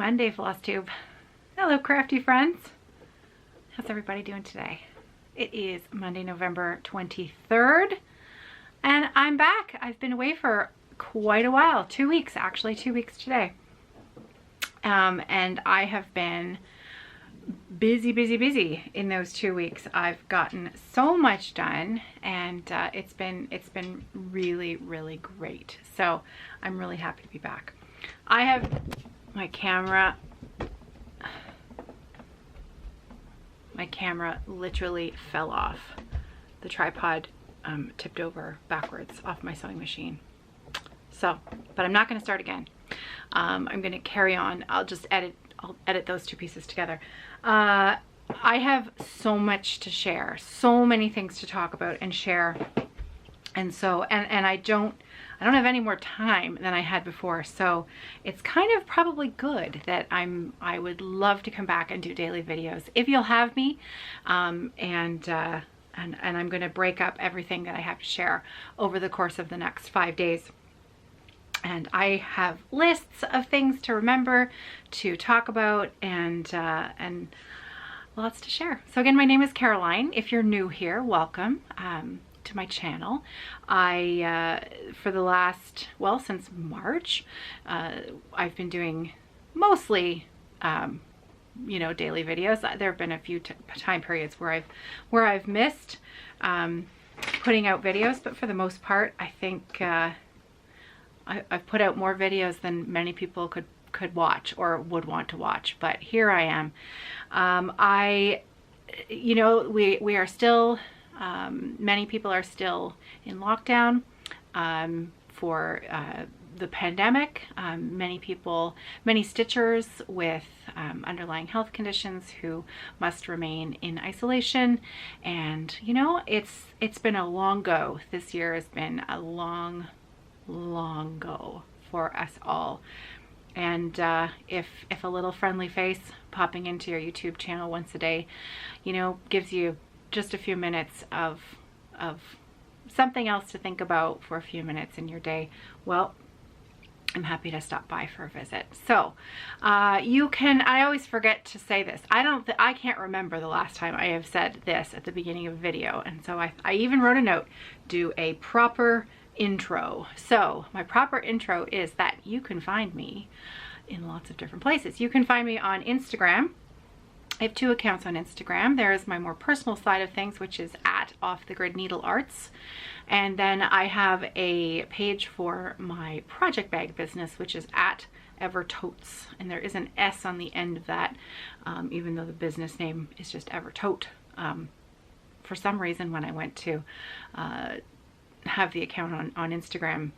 Monday, Flosstube. Hello, crafty friends. How's everybody doing today? It is Monday, November 23rd, and I'm back. I've been away for quite a while, 2 weeks, actually, 2 weeks today. And I have been busy in those 2 weeks. I've gotten so much done, and it's been really great. So I'm really happy to be back. I have my camera literally fell off. The tripod tipped over backwards off my sewing machine. So, but I'm not going to start again. I'm going to carry on. I'll edit those two pieces together. I have so much to share, so many things to talk about and share. And so, and I don't have any more time than I had before. So it's kind of probably good that I would love to come back and do daily videos if you'll have me. And I'm going to break up everything that I have to share over the course of the next 5 days. And I have lists of things to remember, to talk about, and lots to share. So again, my name is Caroline. If you're new here, welcome to my channel. For the last, well, since March, I've been doing mostly, you know, daily videos. There have been a few time periods where I've missed putting out videos, but for the most part, I think I've put out more videos than many people could watch or would want to watch. But here I am. You know, we are still. Many people are still in lockdown for the pandemic. Many stitchers with underlying health conditions who must remain in isolation. And you know, it's been a long go. This year has been a long go for us all. And if a little friendly face popping into your YouTube channel once a day, you know, gives you just a few minutes of something else to think about for a few minutes in your day, well, I'm happy to stop by for a visit. So you can, I always forget to say this. I can't remember the last time I have said this at the beginning of a video. And so I even wrote a note, do a proper intro. So my proper intro is that you can find me in lots of different places. You can find me on Instagram. I have 2 accounts on Instagram. There is my more personal side of things, which is at Off the Grid Needlearts. And then I have a page for my project bag business, which is at Evertotes. And there is an S on the end of that, even though the business name is just Evertote. For some reason, when I went to have the account on Instagram,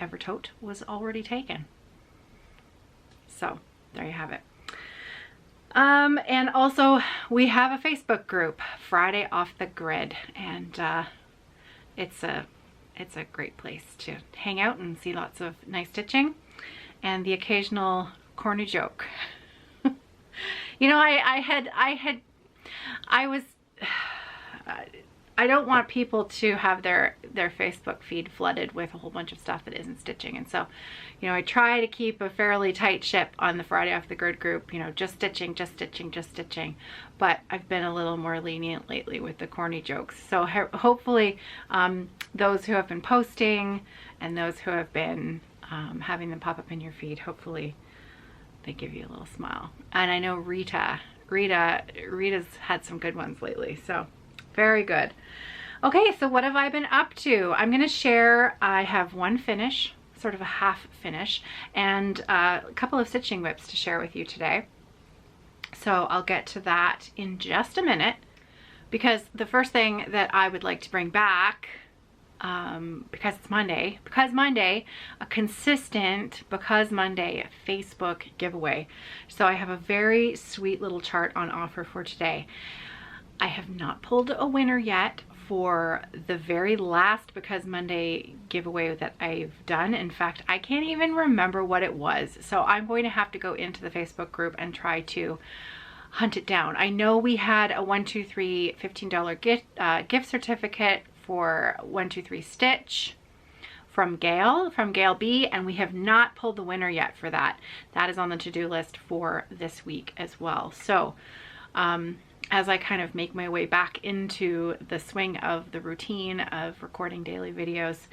Evertote was already taken. So there you have it. And also we have a Facebook group, Friday Off the Grid, and it's a great place to hang out and see lots of nice stitching and the occasional corny joke. You know, I don't want people to have their Facebook feed flooded with a whole bunch of stuff that isn't stitching. And so, you know, I try to keep a fairly tight ship on the Friday Off the Grid group, you know, just stitching. But I've been a little more lenient lately with the corny jokes. So hopefully those who have been posting and those who have been having them pop up in your feed, hopefully they give you a little smile. And I know Rita's had some good ones lately. So very good. Okay, so what have I been up to? I'm going to share, I have one finish, sort of a half finish, and a couple of stitching whips to share with you today. So I'll get to that in just a minute, because the first thing that I would like to bring back, because it's Monday, a consistent Because Monday Facebook giveaway. So I have a very sweet little chart on offer for today. I have not pulled a winner yet for the very last Because Monday giveaway that I've done. In fact, I can't even remember what it was. So I'm going to have to go into the Facebook group and try to hunt it down. I know we had a 123 $15 gift certificate for 123 Stitch from Gail B, and we have not pulled the winner yet for that. That is on the to-do list for this week as well. So as I kind of make my way back into the swing of the routine of recording daily videos,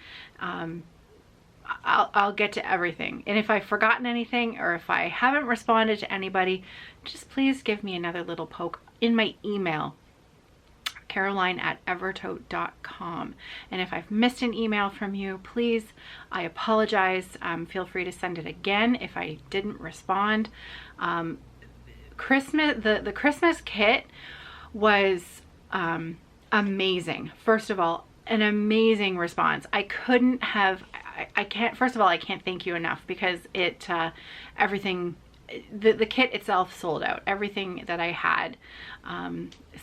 I'll get to everything. And if I've forgotten anything, or if I haven't responded to anybody, just please give me another little poke in my email, caroline@evertote.com. And if I've missed an email from you, please, I apologize. Feel free to send it again if I didn't respond. Christmas, the Christmas kit was amazing. First of all, an amazing response. I can't, first of all, I can't thank you enough, because it, everything, the kit itself sold out. Everything that I had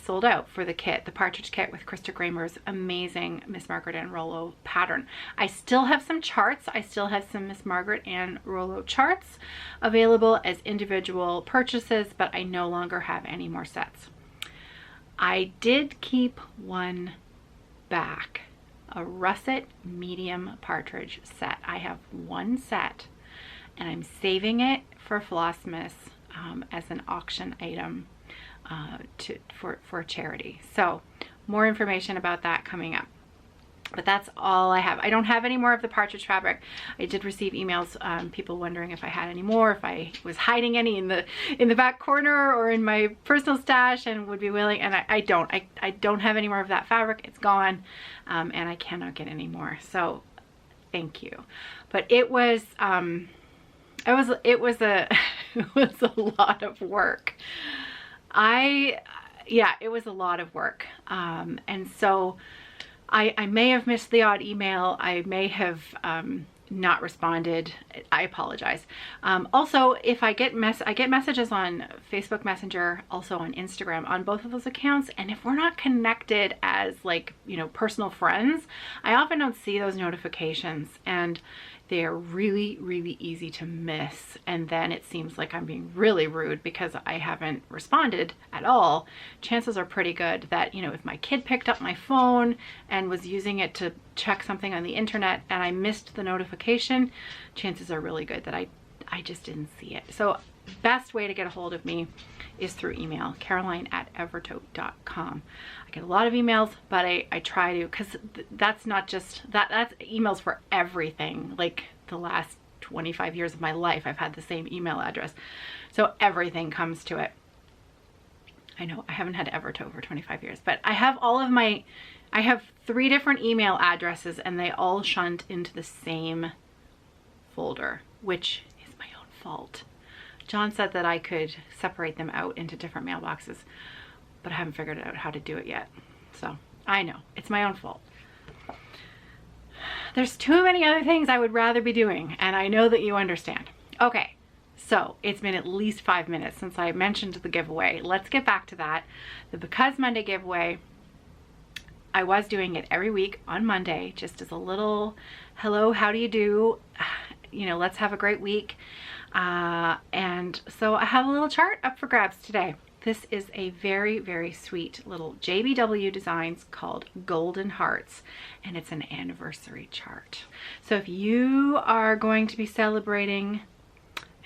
sold out for the kit. The partridge kit with Krista Kramer's amazing Miss Margaret Ann Rollo pattern. I still have some charts. I still have some Miss Margaret Ann Rollo charts available as individual purchases, but I no longer have any more sets. I did keep one back, a russet medium partridge set. I have one set, and I'm saving it for Flossmas as an auction item for charity. So more information about that coming up. But that's all I have. I don't have any more of the partridge fabric. I did receive emails, people wondering if I had any more, if I was hiding any in the back corner or in my personal stash and would be willing. And I don't. I don't have any more of that fabric. It's gone, and I cannot get any more. So thank you. But it was it was a lot of work. Yeah, it was a lot of work. And so I may have missed the odd email. I may have not responded. I apologize. Also, if I get messages on Facebook Messenger, also on Instagram, on both of those accounts, and if we're not connected as, like, you know, personal friends, I often don't see those notifications, and they are really, really easy to miss. And then it seems like I'm being really rude because I haven't responded at all. Chances are pretty good that, you know, if my kid picked up my phone and was using it to check something on the internet and I missed the notification, chances are really good that I just didn't see it. So best way to get a hold of me is through email, caroline@evertote.com. I get a lot of emails, but I try to, because that's not just, that's emails for everything. Like the last 25 years of my life, I've had the same email address. So everything comes to it. I know I haven't had Evertote for 25 years, but I have I have 3 different email addresses, and they all shunt into the same folder, which is my own fault. John said that I could separate them out into different mailboxes, but I haven't figured out how to do it yet. So I know it's my own fault. There's too many other things I would rather be doing, and I know that you understand. Okay, so it's been at least 5 minutes since I mentioned the giveaway. Let's get back to that. The Because Monday giveaway, I was doing it every week on Monday, just as a little hello, how do you do? You know, let's have a great week. And so I have a little chart up for grabs today. This is a very, very sweet little JBW Designs called Golden Hearts, and it's an anniversary chart. So if you are going to be celebrating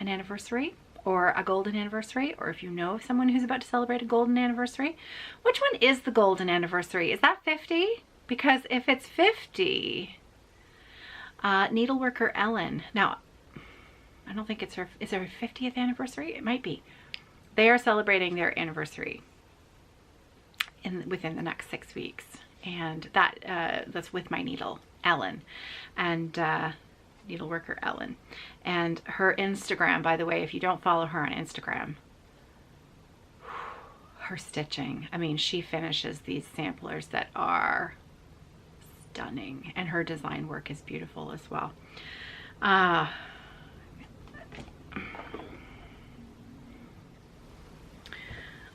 an anniversary or a golden anniversary, or if you know of someone who's about to celebrate a golden anniversary, which one is the golden anniversary? Is that 50? Because if it's 50, needleworker Ellen. Now, I don't think it's her, is it her 50th anniversary? It might be. They are celebrating their anniversary within the next 6 weeks. And that's with my needle, Ellen, and needleworker Ellen. And her Instagram, by the way, if you don't follow her on Instagram, her stitching, I mean, she finishes these samplers that are stunning, and her design work is beautiful as well. I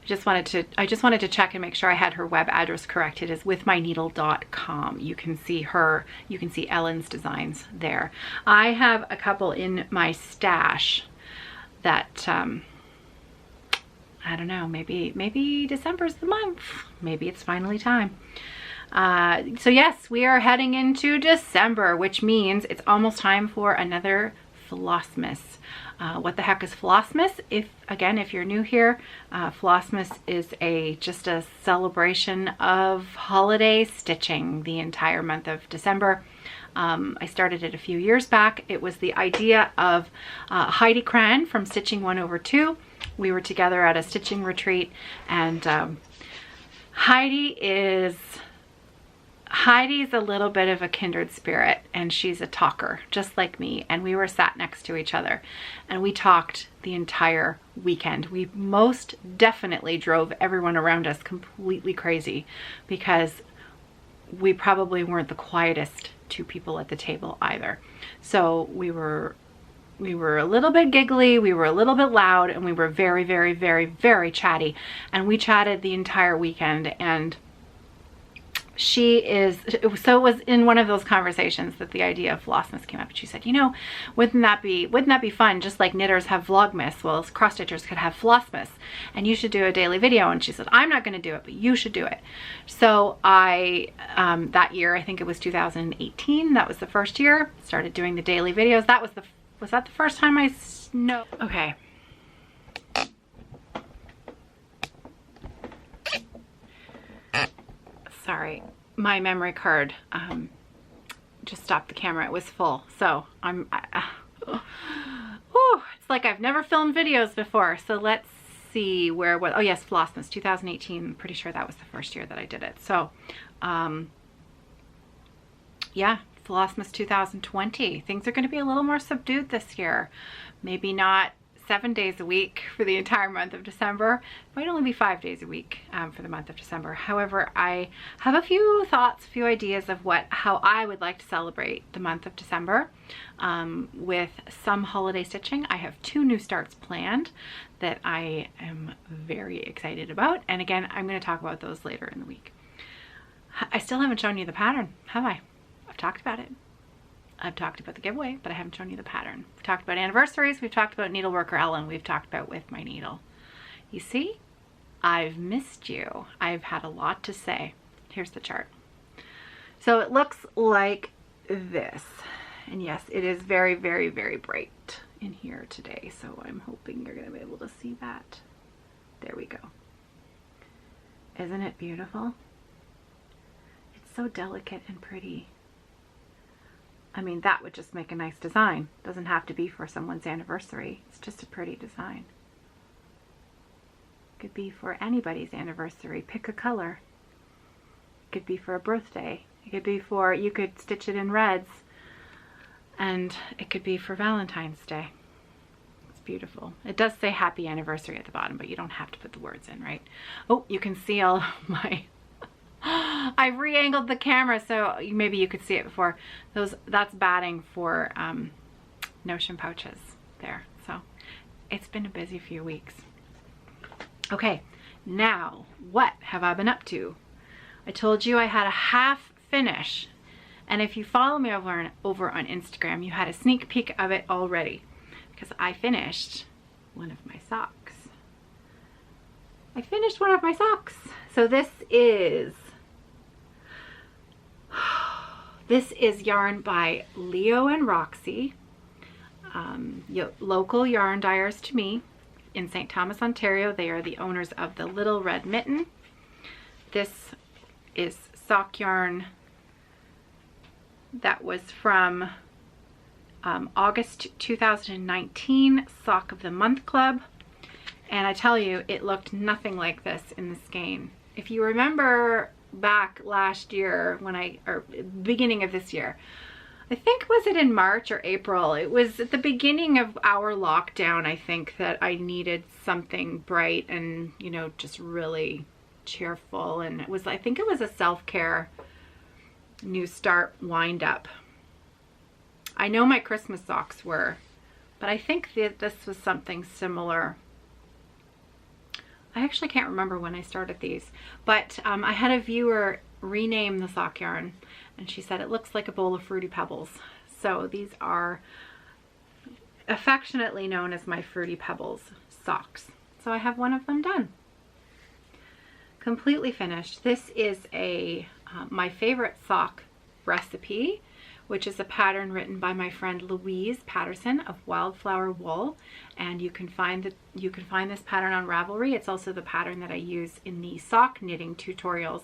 just wanted to check and make sure I had her web address correct. It is withmyneedle.com. You can see Ellen's designs there. I have a couple in my stash that I don't know, maybe December's the month. Maybe it's finally time. So yes, we are heading into December, which means it's almost time for another Flossmas. What the heck is Flossmas? If you're new here, Flossmas is just a celebration of holiday stitching the entire month of December. I started it a few years back. It was the idea of Heidi Cran from Stitching 1/2. We were together at a stitching retreat, and Heidi's a little bit of a kindred spirit, and she's a talker just like me, and we were sat next to each other and we talked the entire weekend. We most definitely drove everyone around us completely crazy because we probably weren't the quietest two people at the table either. So we were a little bit giggly, we were a little bit loud, and we were very, very, very, very chatty, and we chatted the entire weekend. And it was in one of those conversations that the idea of Flossmas came up, and she said, you know, wouldn't that be fun? Just like knitters have Vlogmas, well, cross stitchers could have Flossmas, and you should do a daily video. And she said, I'm not going to do it, but you should do it. So I that year, I think it was 2018, that was the first year, started doing the daily videos. Was that the first time no, okay. Sorry, my memory card just stopped the camera. It was full, so it's like I've never filmed videos before. So let's see where what. Oh yes, Flossmas 2018. I'm pretty sure that was the first year that I did it. So yeah, Flossmas 2020. Things are going to be a little more subdued this year. Maybe not 7 days a week for the entire month of December. It might only be 5 days a week for the month of December. However, I have a few thoughts, a few ideas of how I would like to celebrate the month of December with some holiday stitching. I have 2 new starts planned that I am very excited about. And again, I'm going to talk about those later in the week. I still haven't shown you the pattern, have I? I've talked about it. I've talked about the giveaway, but I haven't shown you the pattern. We've talked about anniversaries, we've talked about Needleworker Ellen, we've talked about With My Needle. You see, I've missed you. I've had a lot to say. Here's the chart. So it looks like this. And yes, it is very, very, very bright in here today. So I'm hoping you're going to be able to see that. There we go. Isn't it beautiful? It's so delicate and pretty. I mean, that would just make a nice design. Doesn't have to be for someone's anniversary. It's just a pretty design. Could be for anybody's anniversary. Pick a color. It could be for a birthday. It could be for, you could stitch it in reds. And it could be for Valentine's Day. It's beautiful. It does say happy anniversary at the bottom, but you don't have to put the words in, right? Oh, you can see all my... I've re-angled the camera so maybe you could see it before. That's batting for notion pouches there. So it's been a busy few weeks. Okay, now what have I been up to? I told you I had a half finish, and if you follow me over on Instagram, you had a sneak peek of it already because I finished one of my socks. So this is yarn by Leo and Roxy, local yarn dyers to me in St. Thomas, Ontario. They are the owners of the Little Red Mitten. This is sock yarn that was from August 2019 Sock of the Month Club. And I tell you, it looked nothing like this in the skein. If you remember back last year or beginning of this year, I think, was it in March or April? It was at the beginning of our lockdown, I think, that I needed something bright and, you know, just really cheerful. And I think it was a self-care new start wind up. I know my Christmas socks were, but I think that this was something similar. I actually can't remember when I started these, but I had a viewer rename the sock yarn, and she said it looks like a bowl of Fruity Pebbles. So these are affectionately known as my Fruity Pebbles socks. So I have one of them done. Completely finished. This is a my favorite sock recipe, which is a pattern written by my friend Louise Patterson of Wildflower Wool, and you can find this pattern on Ravelry. It's also the pattern that I use in the sock knitting tutorials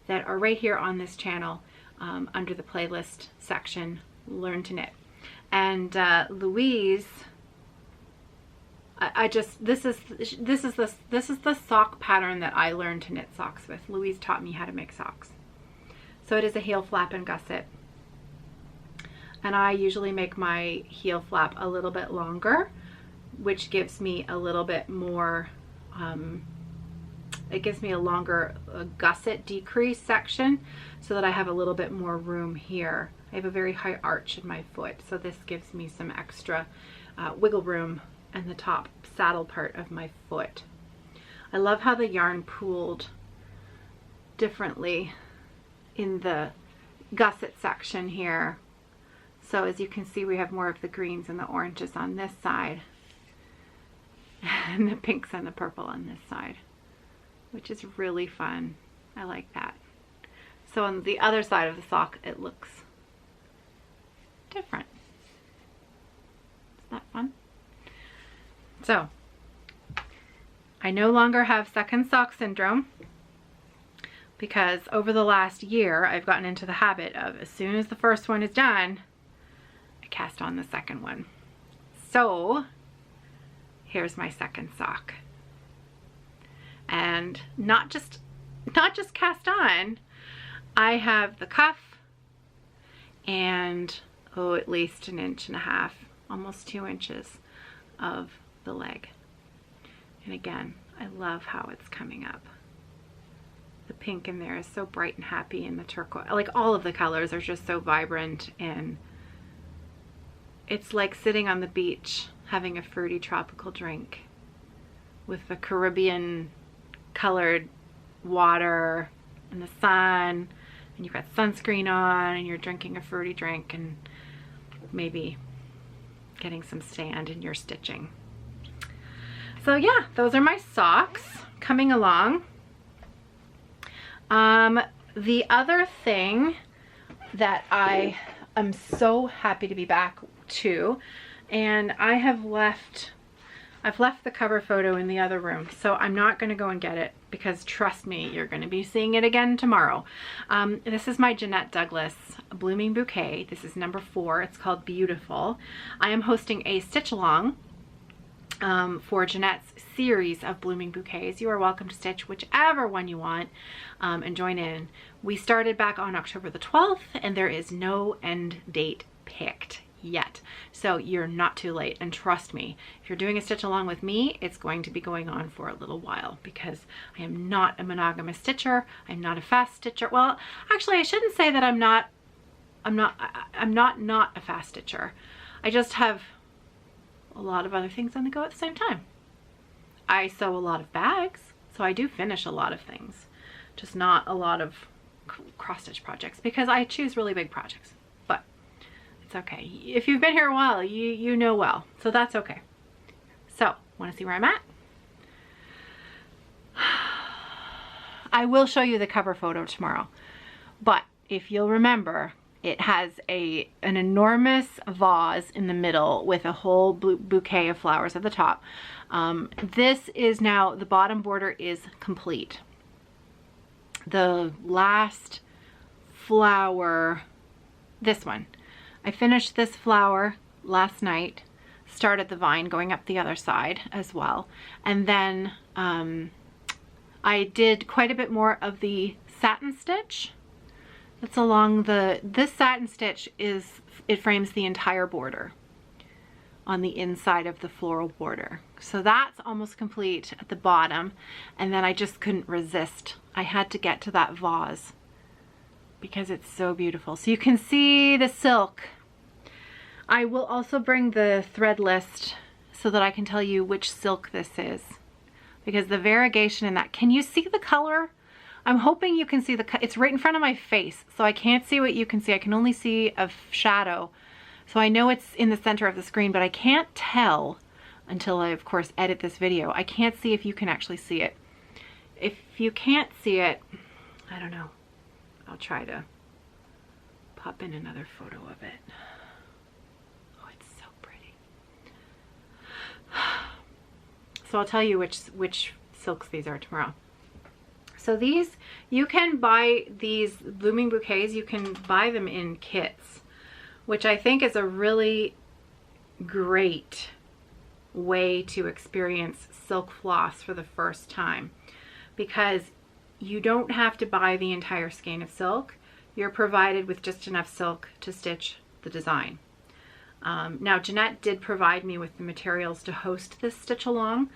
that are right here on this channel under the playlist section, Learn to Knit. And Louise, this is the sock pattern that I learned to knit socks with. Louise taught me how to make socks. So it is a heel flap and gusset. And I usually make my heel flap a little bit longer, which gives me a little bit more, it gives me a longer gusset decrease section so that I have a little bit more room here. I have a very high arch in my foot, so this gives me some extra wiggle room in the top saddle part of my foot. I love how the yarn pooled differently in the gusset section here. So as you can see, we have more of the greens and the oranges on this side and the pinks and the purple on this side, which is really fun. I like that. So on the other side of the sock, it looks different. Isn't that fun? So I no longer have second sock syndrome, because over the last year, I've gotten into the habit of, as soon as the first one is done, I cast on the second one. So here's my second sock. And not just cast on, I have the cuff and, oh, at least 1.5 inches, almost 2 inches of the leg. And again, I love how it's coming up. The pink in there is so bright and happy, and the turquoise, like all of the colors are just so vibrant, and it's like sitting on the beach having a fruity tropical drink with the Caribbean colored water and the sun, and you've got sunscreen on and you're drinking a fruity drink and maybe getting some sand in your stitching. So yeah, those are my socks coming along. The other thing that I am so happy to be back to, and I've left the cover photo in the other room, so I'm not going to go and get it, because trust me, you're going to be seeing it again tomorrow. This is my Jeanette Douglas Blooming Bouquet. This is number 4. It's called Beautiful. I am hosting a stitch along for Jeanette's series of blooming bouquets. You are welcome to stitch whichever one you want and join in. We started back on October the 12th, and there is no end date picked yet, so you're not too late. And trust me, if you're doing a stitch along with me, it's going to be going on for a little while, because I am not a monogamous stitcher. I'm not a fast stitcher. Well, actually, I shouldn't say that I'm not a fast stitcher. I just have a lot of other things on the go at the same time. I sew a lot of bags, so I do finish a lot of things, just not a lot of cross stitch projects, because I choose really big projects. But it's okay. If you've been here a while, you know well, so that's okay. So, want to see where I'm at? I will show you the cover photo tomorrow, but if you'll remember, it has an enormous vase in the middle with a whole bouquet of flowers at the top. This is now, the bottom border is complete. The last flower, this one, I finished this flower last night, started the vine going up the other side as well. And then I did quite a bit more of the satin stitch. It's along this satin stitch it frames the entire border on the inside of the floral border. So that's almost complete at the bottom, and then I just couldn't resist. I had to get to that vase because it's so beautiful. So you can see the silk. I will also bring the thread list so that I can tell you which silk this is, because the variegation in that, can you see the color? I'm hoping you can see it's right in front of my face, so I can't see what you can see. I can only see a shadow. So I know it's in the center of the screen, but I can't tell until I, of course, edit this video. I can't see if you can actually see it. If you can't see it, I don't know. I'll try to pop in another photo of it. Oh, it's so pretty. So I'll tell you which silks these are tomorrow. So these, you can buy these blooming bouquets, you can buy them in kits, which I think is a really great way to experience silk floss for the first time, because you don't have to buy the entire skein of silk. You're provided with just enough silk to stitch the design. Now Jeanette did provide me with the materials to host this stitch along,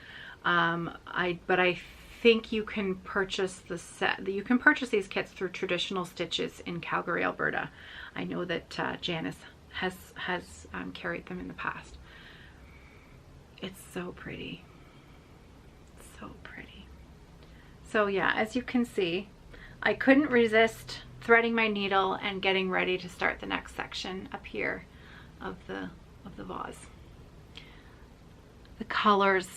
but I think you can purchase the set. You can purchase these kits through Traditional Stitches in Calgary, Alberta. I know that Janice has carried them in the past. It's so pretty, so pretty. So yeah, as you can see, I couldn't resist threading my needle and getting ready to start the next section up here of the vase. The colors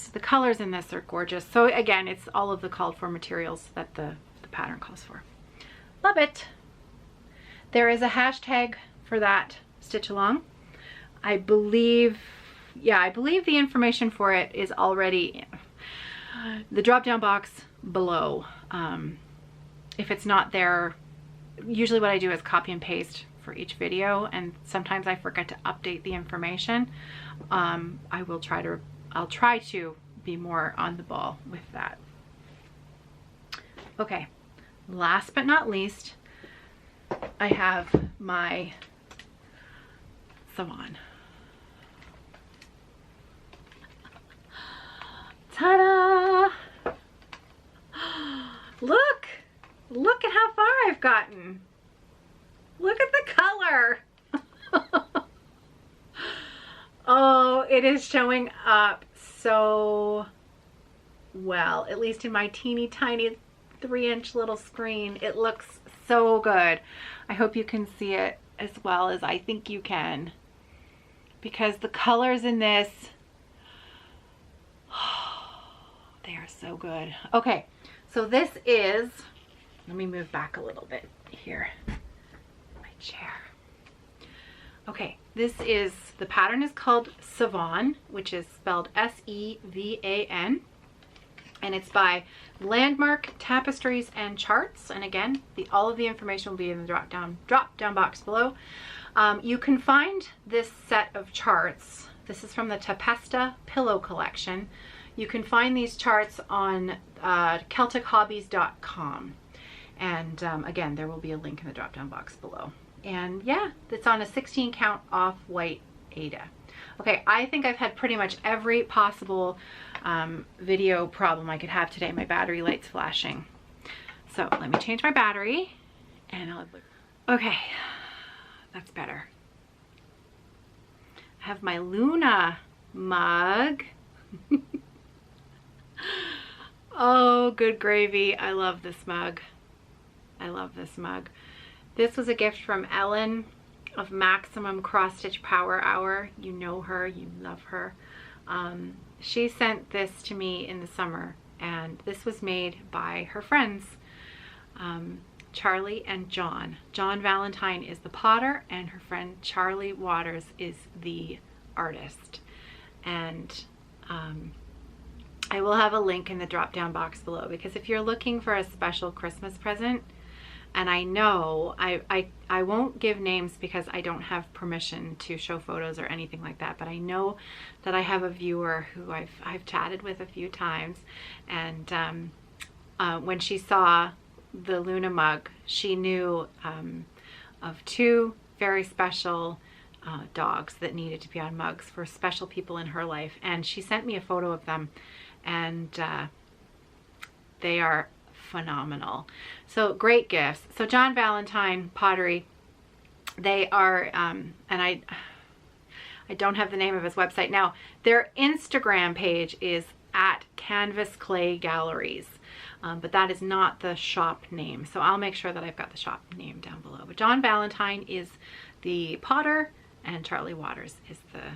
in this are gorgeous. So again, it's all of the called for materials that the pattern calls for. Love it. There is a hashtag for that stitch along. I believe the information for it is already in the drop down box below. If it's not there, usually what I do is copy and paste for each video, and sometimes I forget to update the information. I'll try to be more on the ball with that. Okay, last but not least, I have my Savann. Ta-da! Look at how far I've gotten. Look at the color. Oh, it is showing up so well, at least in my teeny tiny 3-inch little screen. It looks so good. I hope you can see it as well as I think you can, because the colors in this, they are so good. Okay, so this is, let me move back a little bit here, my chair. Okay, this is, the pattern is called Sevan, which is spelled S-E-V-A-N, and it's by Landmark Tapestries and Charts. And again, all of the information will be in the drop down box below. You can find this set of charts. This is from the Tapesta Pillow Collection. You can find these charts on CelticHobbies.com. And again, there will be a link in the drop down box below. And yeah, it's on a 16 count off-white Aida. Okay, I think I've had pretty much every possible video problem I could have today. My battery light's flashing. So let me change my battery and okay, that's better. I have my Luna mug. Oh, good gravy. I love this mug. I love this mug. This was a gift from Ellen of Maximum Cross Stitch Power Hour. You know her, you love her. She sent this to me in the summer, and this was made by her friends, Charlie and John. John Valentine is the potter, and her friend Charlie Waters is the artist. And I will have a link in the drop down box below, because if you're looking for a special Christmas present, and I know I won't give names because I don't have permission to show photos or anything like that, but I know that I have a viewer who I've chatted with a few times, and when she saw the Luna mug, she knew of two very special dogs that needed to be on mugs for special people in her life, and she sent me a photo of them, and they are phenomenal. So great gifts. So John Valentine Pottery, they are, and I don't have the name of his website now. Their Instagram page is at Canvas Clay Galleries, but that is not the shop name. So I'll make sure that I've got the shop name down below. But John Valentine is the potter, and Charlie Waters is the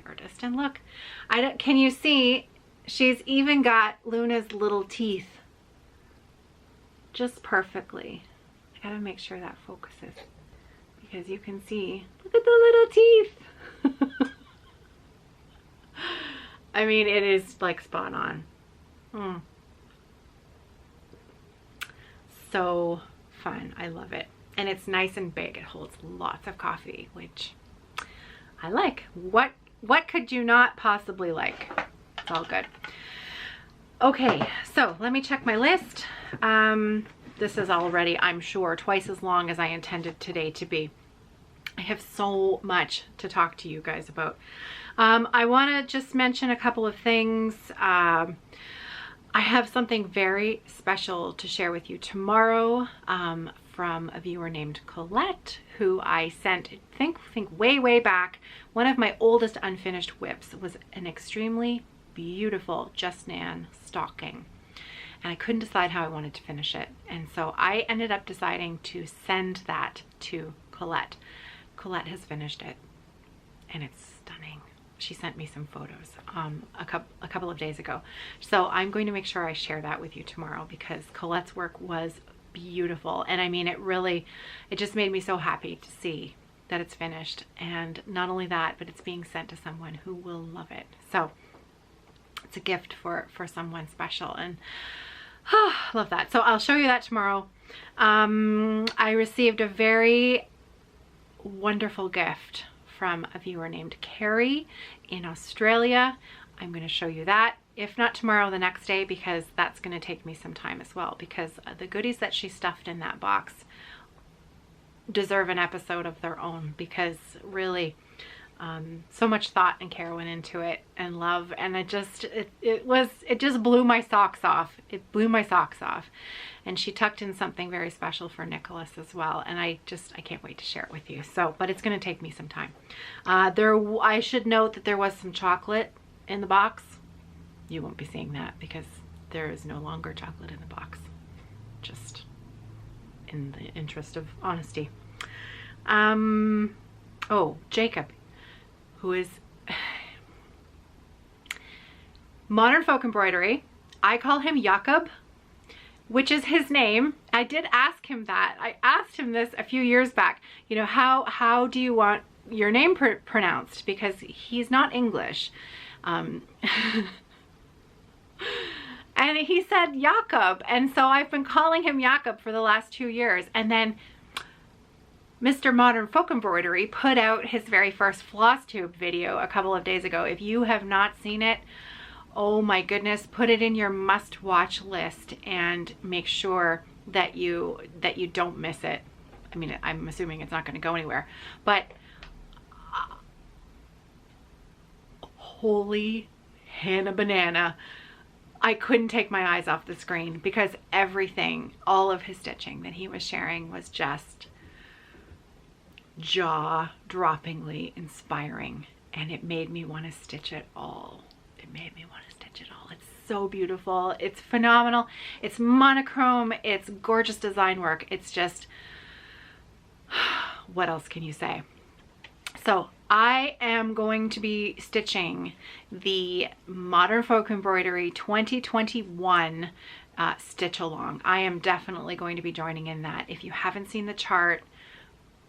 artist. And look, can you see? She's even got Luna's little teeth just perfectly. I gotta make sure that focuses because you can see, look at the little teeth. I mean, it is like spot on. So fun. I love it. And it's nice and big. It holds lots of coffee, which I like. What could you not possibly like? It's all good. Okay, so let me check my list. This is already, I'm sure, twice as long as I intended today to be. I have so much to talk to you guys about. I want to just mention a couple of things. I have something very special to share with you tomorrow from a viewer named Colette, who I sent, think way back. One of my oldest unfinished whips was an extremely beautiful Just Nan stocking. And I couldn't decide how I wanted to finish it. And so I ended up deciding to send that to Colette. Colette has finished it and it's stunning. She sent me some photos a couple of days ago. So I'm going to make sure I share that with you tomorrow because Colette's work was beautiful. And I mean, it just made me so happy to see that it's finished. And not only that, but it's being sent to someone who will love it. So it's a gift for someone special, and love that. So I'll show you that tomorrow. I received a very wonderful gift from a viewer named Carrie in Australia. I'm going to show you that, if not tomorrow, the next day, because that's going to take me some time as well, because the goodies that she stuffed in that box deserve an episode of their own, because really so much thought and care went into it, and love, and it just blew my socks off. It blew my socks off. And she tucked in something very special for Nicholas as well, and I can't wait to share it with you. So, but it's going to take me some time. I should note that there was some chocolate in the box. You won't be seeing that because there is no longer chocolate in the box, just in the interest of honesty. Oh, Jacob, who is Modern Folk Embroidery. I call him Jakob, which is his name. I did ask him that. I asked him this a few years back. You know, how do you want your name pronounced? Because he's not English. And he said Jakob. And so I've been calling him Jakob for the last 2 years. And then Mr. Modern Folk Embroidery put out his very first Flosstube video a couple of days ago. If you have not seen it, oh my goodness, put it in your must-watch list and make sure that you don't miss it. I mean, I'm assuming it's not going to go anywhere, but holy Hannah banana. I couldn't take my eyes off the screen because everything, all of his stitching that he was sharing was just jaw-droppingly inspiring, and it made me want to stitch it all. It made me want to stitch it all. It's so beautiful. It's phenomenal. It's monochrome. It's gorgeous design work. It's just, what else can you say? So I am going to be stitching the Modern Folk Embroidery 2021 stitch along. I am definitely going to be joining in that. If you haven't seen the chart,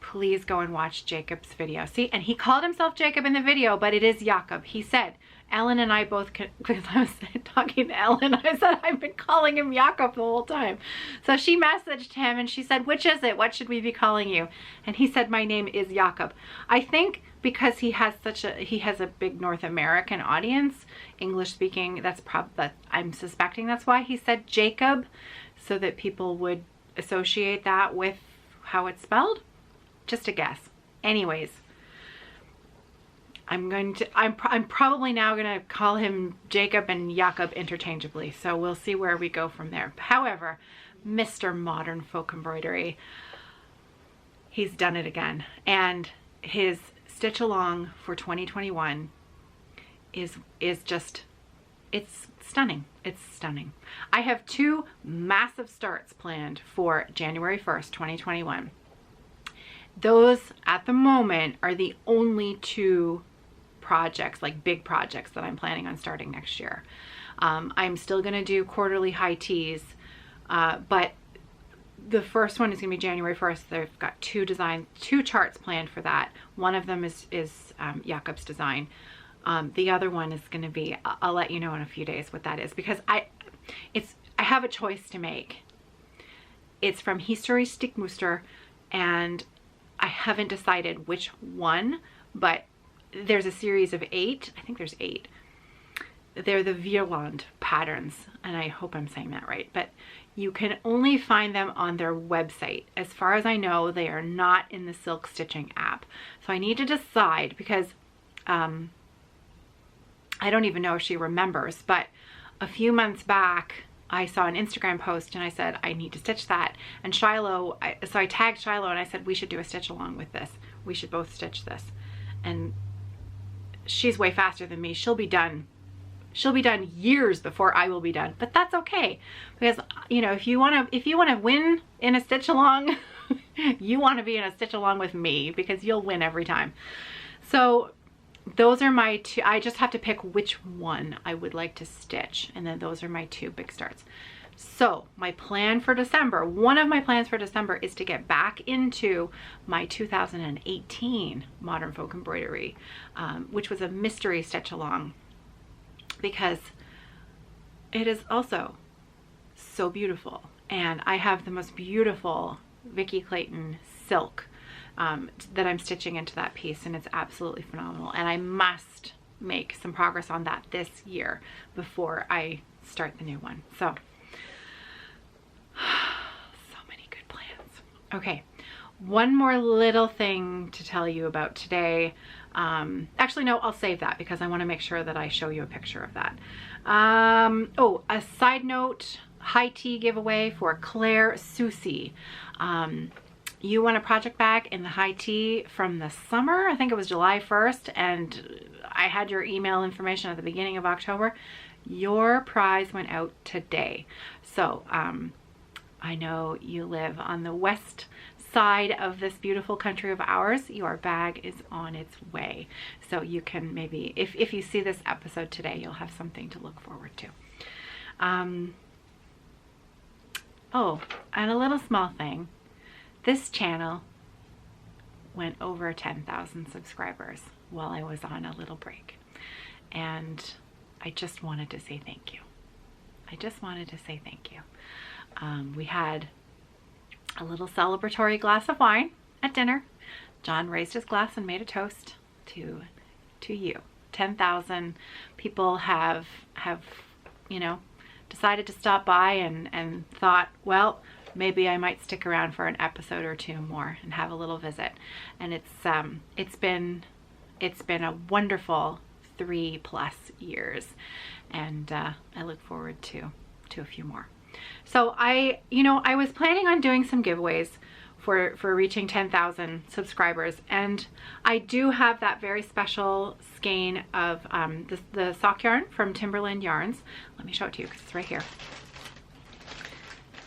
please go and watch Jacob's video. See, and he called himself Jacob in the video, but it is Jakob. He said, Ellen and I both, because I was talking to Ellen, I said, I've been calling him Jakob the whole time. So she messaged him and she said, which is it? What should we be calling you? And he said, my name is Jakob. I think because he has a big North American audience, English speaking, I'm suspecting that's why he said Jacob, so that people would associate that with how it's spelled. Just a guess. Anyways, I'm probably now gonna call him Jacob and Jakob interchangeably, so we'll see where we go from there. However, Mr. Modern Folk Embroidery, he's done it again, and his stitch along for 2021 is just, it's stunning. It's stunning. I have 2 massive starts planned for January 1st, 2021. Those at the moment are the only 2 projects, like big projects, that I'm planning on starting next year. I'm still going to do quarterly high teas, but the first one is going to be January 1st. They've got two charts planned for that. One of them is Jakob's design. The other one is going to be, I'll let you know in a few days what that is, because I have a choice to make. It's from Historistik Muster, and I haven't decided which one, but there's a series of 8. I think there's 8. They're the Vierland patterns, and I hope I'm saying that right, but you can only find them on their website. As far as I know, they are not in the Silk Stitching app. So I need to decide, because I don't even know if she remembers, but a few months back, I saw an Instagram post and I said, I need to stitch that. And Shiloh, so I tagged Shiloh and I said, we should do a stitch along with this. We should both stitch this. And she's way faster than me. She'll be done years before I will be done, but that's okay, because you know, if you want to win in a stitch along, you want to be in a stitch along with me, because you'll win every time. So those are my two. I just have to pick which one I would like to stitch, and then those are my 2 big starts. So my plan for December, one of my plans for December, is to get back into my 2018 Modern Folk Embroidery, which was a mystery stitch along, because it is also so beautiful. And I have the most beautiful Vicky Clayton silk that I'm stitching into that piece, and it's absolutely phenomenal. And I must make some progress on that this year before I start the new one. So many good plans. Okay, one more little thing to tell you about today. Actually, no, I'll save that, because I want to make sure that I show you a picture of that. Oh, a side note, high tea giveaway for Claire Susie. You won a project bag in the high tea from the summer. I think it was July 1st, and I had your email information at the beginning of October. Your prize went out today. So I know you live on the west side of this beautiful country of ours. Your bag is on its way. So you can maybe, if you see this episode today, you'll have something to look forward to. Oh, and a little small thing. This channel went over 10,000 subscribers while I was on a little break. And I just wanted to say thank you. I just wanted to say thank you. We had a little celebratory glass of wine at dinner. John raised his glass and made a toast to you. 10,000 people have you know, decided to stop by and thought, well, maybe I might stick around for an episode or 2 more and have a little visit. And it's been a wonderful 3+ years, and I look forward to a few more. So I was planning on doing some giveaways for reaching 10,000 subscribers, and I do have that very special skein of the sock yarn from Timberland Yarns. Let me show it to you because it's right here.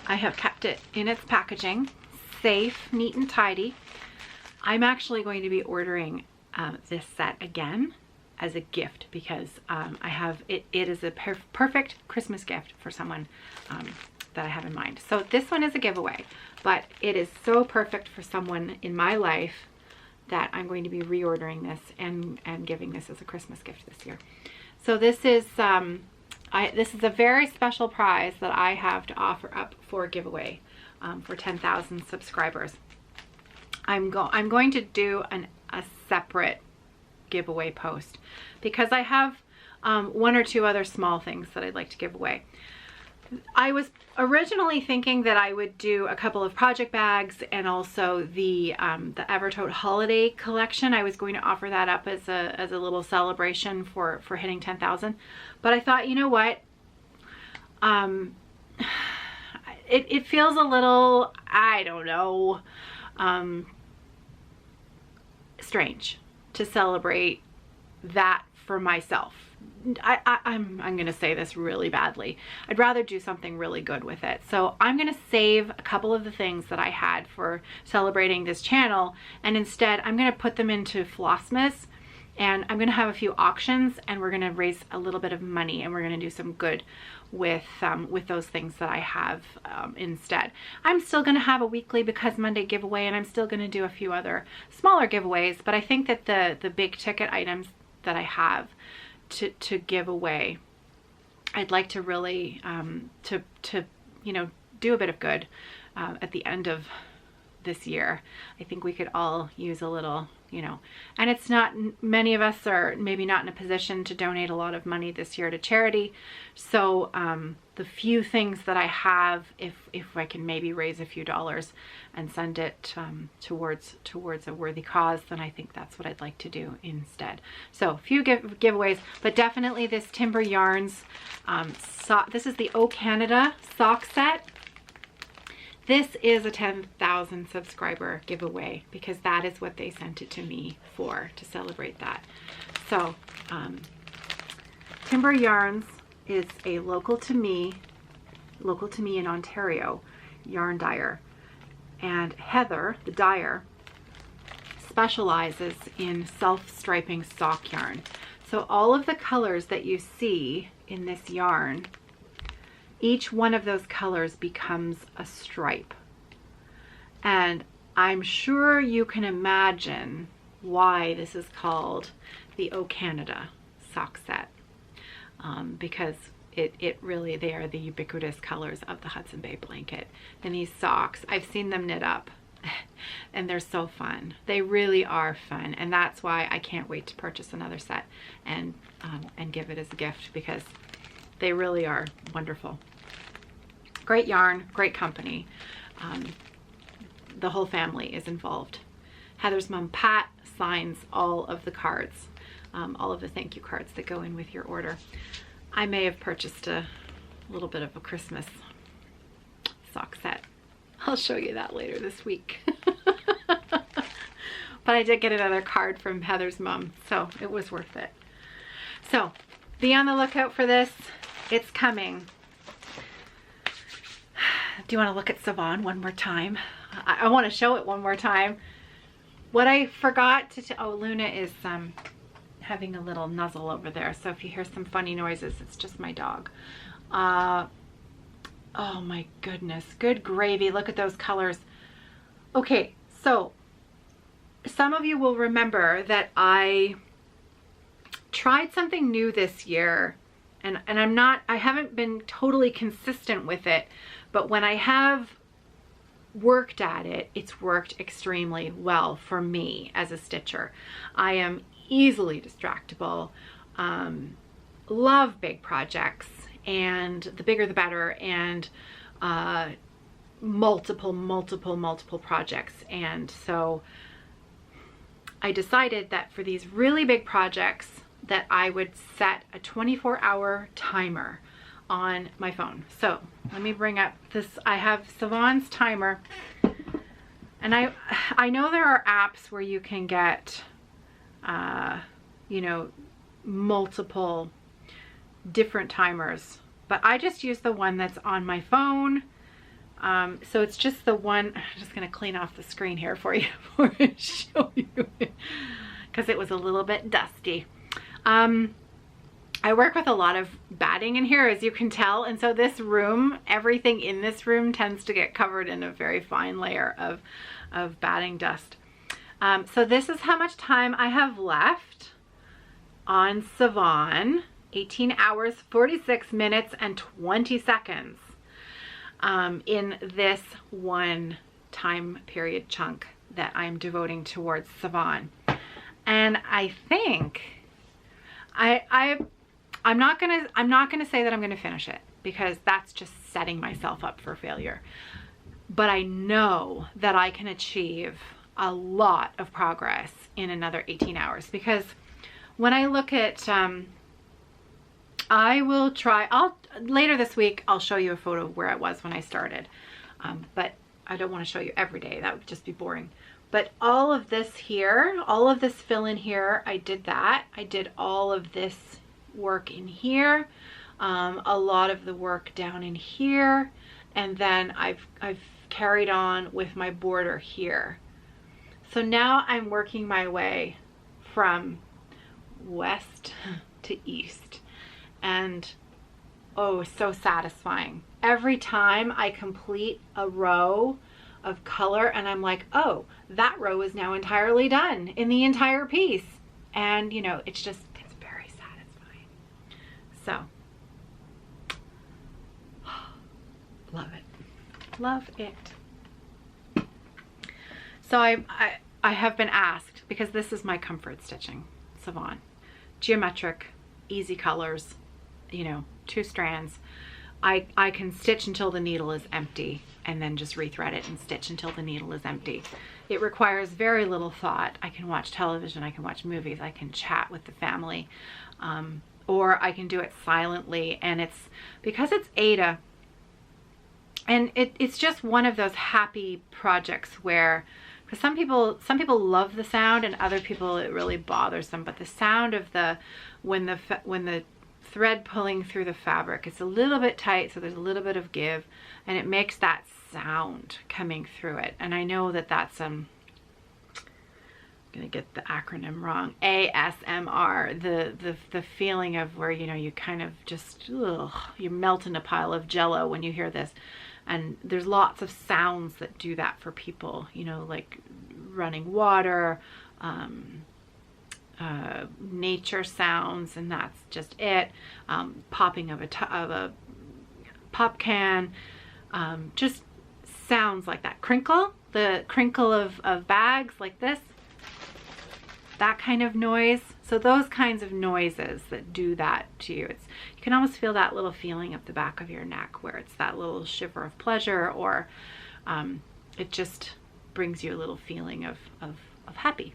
I have kept it in its packaging, safe, neat and tidy. I'm actually going to be ordering this set again as a gift, because I have it is a perfect Christmas gift for someone that I have in mind. So this one is a giveaway, but it is so perfect for someone in my life that I'm going to be reordering this and giving this as a Christmas gift this year. So this is this is a very special prize that I have to offer up for a giveaway for 10,000 subscribers. I'm going to do a separate giveaway post, because I have 1 or 2 other small things that I'd like to give away. I was originally thinking that I would do a couple of project bags and also the Evertote Holiday Collection. I was going to offer that up as a little celebration for hitting 10,000. But I thought, you know what? It feels a little, I don't know, strange to celebrate that for myself. I'm going to say this really badly. I'd rather do something really good with it. So I'm going to save a couple of the things that I had for celebrating this channel, and instead I'm going to put them into Flossmas And I'm gonna have a few auctions, and we're gonna raise a little bit of money, and we're gonna do some good with those things that I have instead. I'm still gonna have a weekly Because Monday giveaway, and I'm still gonna do a few other smaller giveaways, but I think that the big ticket items that I have to give away, I'd like to really to you know, do a bit of good at the end of this year. I think we could all use a little, you know, and it's not, many of us are maybe not in a position to donate a lot of money this year to charity. So the few things that I have, if I can maybe raise a few dollars and send it towards a worthy cause, then I think that's what I'd like to do instead. So a few giveaways, but definitely this Timber Yarns, this is the O Canada sock set. This is a 10,000 subscriber giveaway because that is what they sent it to me for, to celebrate that. So Timber Yarns is a local to me in Ontario yarn dyer, and Heather, the dyer, specializes in self-striping sock yarn. So all of the colors that you see in this yarn, each one of those colors becomes a stripe. And I'm sure you can imagine why this is called the O Canada sock set, because it really, they are the ubiquitous colors of the Hudson Bay blanket. And these socks, I've seen them knit up and they're so fun. They really are fun. And that's why I can't wait to purchase another set and give it as a gift, because they really are wonderful. Great yarn, great company. The whole family is involved. Heather's mom, Pat, signs all of the cards, all of the thank you cards that go in with your order. I may have purchased a little bit of a Christmas sock set. I'll show you that later this week. But I did get another card from Heather's mom, so it was worth it. So be on the lookout for this. It's coming. Do you want to look at Savann one more time? I want to show it one more time. What I forgot to oh, Luna is having a little nuzzle over there, so if you hear some funny noises, it's just my dog. Oh my goodness, good gravy, look at those colors. Okay, so some of you will remember that I tried something new this year, and I haven't been totally consistent with it, but when I have worked at it, it's worked extremely well for me as a stitcher. I am easily distractible, love big projects, and the bigger the better, and multiple projects. And so I decided that for these really big projects that I would set a 24-hour timer on my phone. So let me bring up this. I have Savann's timer, and I know there are apps where you can get you know, multiple different timers, but I just use the one that's on my phone. So it's just the one. I'm just gonna clean off the screen here for you before I show you, because it was a little bit dusty. I work with a lot of batting in here, as you can tell, and so this room, everything in this room tends to get covered in a very fine layer of batting dust. So this is how much time I have left on Savann, 18 hours, 46 minutes, and 20 seconds in this one time period chunk that I'm devoting towards Savann. And I think I'm not gonna say that I'm gonna finish it, because that's just setting myself up for failure. But I know that I can achieve a lot of progress in another 18 hours, because when I look at, I will try, later this week, I'll show you a photo of where I was when I started. But I don't want to show you every day, that would just be boring. But all of this here, all of this fill in here, I did that. I did all of this work in here, a lot of the work down in here, and then I've carried on with my border here. So now I'm working my way from west to east. And oh, so satisfying. Every time I complete a row of color and I'm like, oh, that row is now entirely done in the entire piece. And you know, it's very satisfying. So, love it. Love it. So I have been asked, because this is my comfort stitching, Savann. Geometric, easy colors, you know, 2 strands. I can stitch until the needle is empty and then just rethread it and stitch until the needle is empty. It requires very little thought. I can watch television, I can watch movies, I can chat with the family, or I can do it silently. And it's because it's Aida, and it's just one of those happy projects where, because some people love the sound and other people it really bothers them, but the sound of when the thread pulling through the fabric, it's a little bit tight, so there's a little bit of give, and it makes that sound coming through it. And I know that that's I'm gonna get the acronym wrong, ASMR, the feeling of where, you know, you kind of just you melt in a pile of jello when you hear this. And there's lots of sounds that do that for people, you know, like running water, nature sounds, and that's just it. Popping of a pop can, just sounds like that. Crinkle, the crinkle of bags like this, that kind of noise. So those kinds of noises that do that to you, you can almost feel that little feeling up the back of your neck where it's that little shiver of pleasure, or it just brings you a little feeling of happy.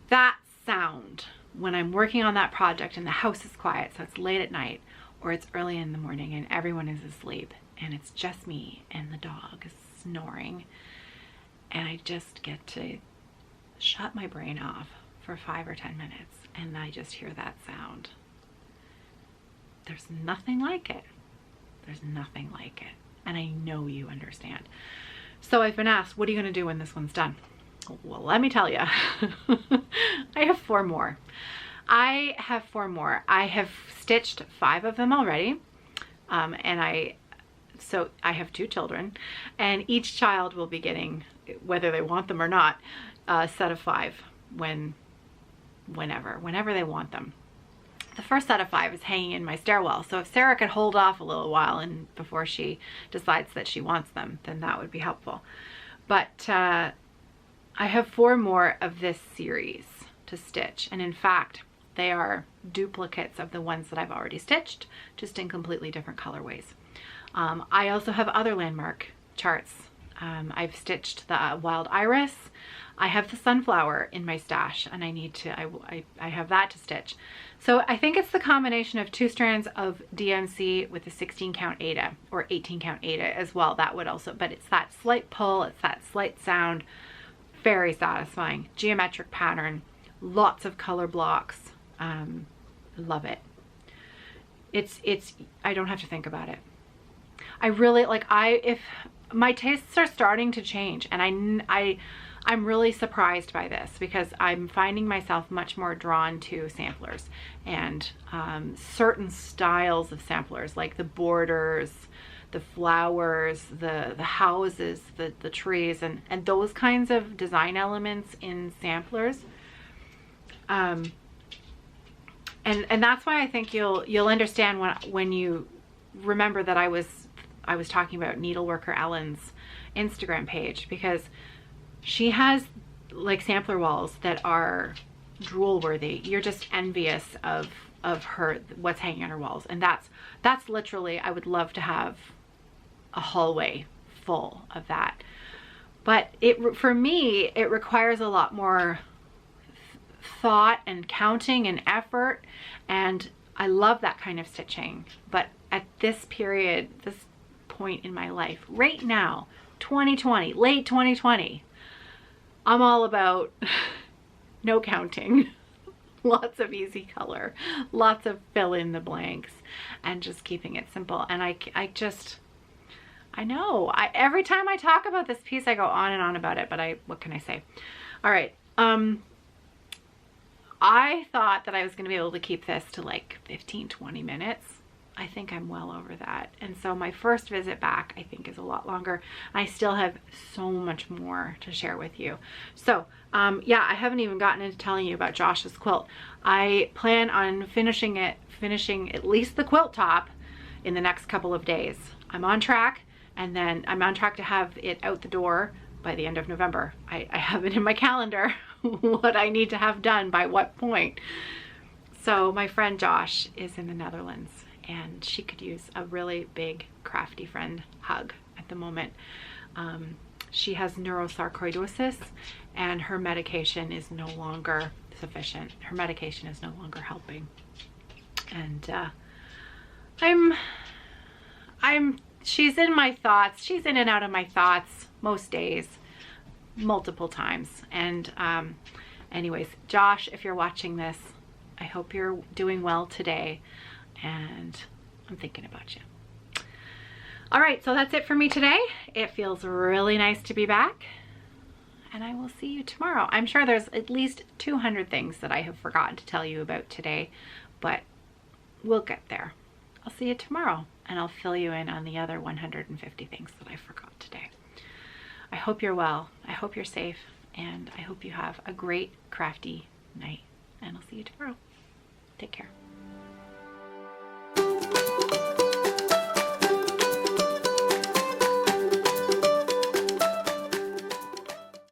That sound when I'm working on that project and the house is quiet, so it's late at night or it's early in the morning and everyone is asleep and it's just me and the dog is snoring, and I just get to shut my brain off for 5 or 10 minutes and I just hear that sound. There's nothing like it. There's nothing like it. And I know you understand. So I've been asked, what are you going to do when this one's done? Well, let me tell you, I have 4 more. I have stitched 5 of them already. So I have 2 children, and each child will be getting, whether they want them or not, a set of 5 whenever they want them. The first set of 5 is hanging in my stairwell. So if Sarah could hold off a little while and before she decides that she wants them, then that would be helpful. But I have 4 more of this series to stitch. And in fact, they are duplicates of the ones that I've already stitched, just in completely different colorways. I also have other Landmark charts. I've stitched the Wild Iris. I have the Sunflower in my stash, and I have that to stitch. So I think it's the combination of 2 strands of DMC with a 16 count Aida, or 18 count Aida as well. That would also, but it's that slight pull, it's that slight sound, very satisfying. Geometric pattern, lots of color blocks. Love it. It's I don't have to think about it. I really like, if my tastes are starting to change, and I'm really surprised by this, because I'm finding myself much more drawn to samplers and certain styles of samplers, like the borders, the flowers, the houses, the trees, and those kinds of design elements in samplers. And that's why I think you'll understand when you remember that I was talking about Needleworker Ellen's Instagram page, because she has like sampler walls that are drool worthy. You're just envious of her, what's hanging on her walls. And that's literally, I would love to have a hallway full of that. But for me, it requires a lot more thought and counting and effort. And I love that kind of stitching. But at this period, this point in my life, right now, 2020, late 2020, I'm all about no counting, lots of easy color, lots of fill in the blanks, and just keeping it simple. And I know, every time I talk about this piece, I go on and on about it, but what can I say? All right. I thought that I was going to be able to keep this to like 15-20 minutes. I think I'm well over that. And so my first visit back, I think, is a lot longer. I still have so much more to share with you. So yeah, I haven't even gotten into telling you about Josh's quilt. I plan on finishing at least the quilt top in the next couple of days. I'm on track, and then I'm on track to have it out the door by the end of November. I have it in my calendar what I need to have done by what point. So my friend Josh is in the Netherlands, and she could use a really big crafty friend hug at the moment. She has neurosarcoidosis, and her medication is no longer sufficient. Her medication is no longer helping. And she's in my thoughts. She's in and out of my thoughts most days, multiple times. And anyways, Josh, if you're watching this, I hope you're doing well today, and I'm thinking about you. All right, so that's it for me today. It feels really nice to be back, and I will see you tomorrow. I'm sure there's at least 200 things that I have forgotten to tell you about today, but we'll get there. I'll see you tomorrow, and I'll fill you in on the other 150 things that I forgot today. I hope you're well. I hope you're safe, and I hope you have a great crafty night, and I'll see you tomorrow. Take care.